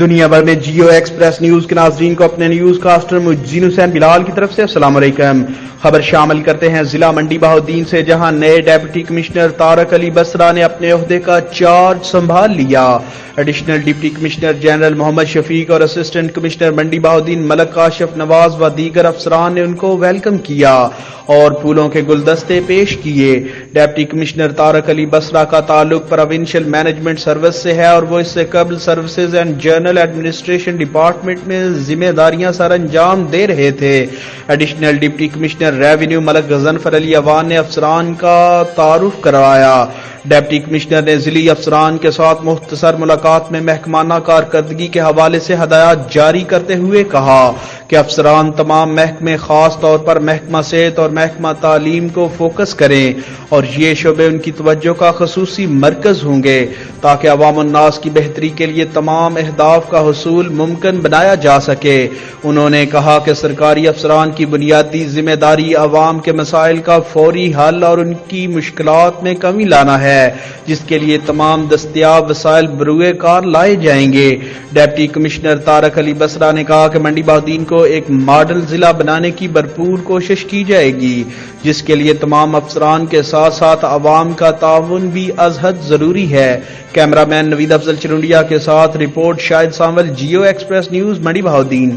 دنیا بھر میں جیو ایکسپریس نیوز کے ناظرین کو اپنے نیوز کاسٹر مجین حسین بلال کی طرف سے السلام علیکم۔ خبر شامل کرتے ہیں ضلع منڈی بہاؤالدین سے، جہاں نئے ڈپٹی کمشنر طارق علی بسرا نے اپنے عہدے کا چارج سنبھال لیا۔ ایڈیشنل ڈپٹی کمشنر جنرل محمد شفیق اور اسسٹنٹ کمشنر منڈی بہاؤالدین ملک کاشف نواز و دیگر افسران نے ان کو ویلکم کیا اور پھولوں کے گلدستے پیش کیے۔ ڈپٹی کمشنر طارق علی بسرا کا تعلق پروونشل مینجمنٹ سروس سے ہے اور وہ اس سے قبل services and general administration department میں ذمہ داریاں سر انجام دے رہے تھے۔ ایڈیشنل ڈپٹی کمشنر ریونیو ملک غضنفر علی اوان نے افسران کا تعارف کروایا۔ ڈپٹی کمشنر نے ضلعی افسران کے ساتھ مختصر ملاقات میں محکمانہ کارکردگی کے حوالے سے ہدایات جاری کرتے ہوئے کہا کہ افسران تمام محکمے، خاص طور پر محکمہ صحت اور محکمہ تعلیم کو فوکس کریں اور یہ شعبے ان کی توجہ کا خصوصی مرکز ہوں گے تاکہ عوام الناس کی بہتری کے لیے تمام اہداف کا حصول ممکن بنایا جا سکے۔ انہوں نے کہا کہ سرکاری افسران کی بنیادی ذمہ داری عوام کے مسائل کا فوری حل اور ان کی مشکلات میں کمی لانا ہے، جس کے لیے تمام دستیاب وسائل بروئے کار لائے جائیں گے۔ ڈپٹی کمشنر طارق علی بسرا نے کہا کہ منڈی بہاؤالدین کو ایک ماڈل ضلع بنانے کی بھرپور کوشش کی جائے گی، جس کے لیے تمام افسران کے ساتھ ساتھ عوام کا تعاون بھی از حد ضروری ہے۔ کیمرہ مین نوید افضل چرونڈیا کے ساتھ رپورٹ شاہد سانول، جیو ایکسپریس نیوز، منڈی بہاؤالدین۔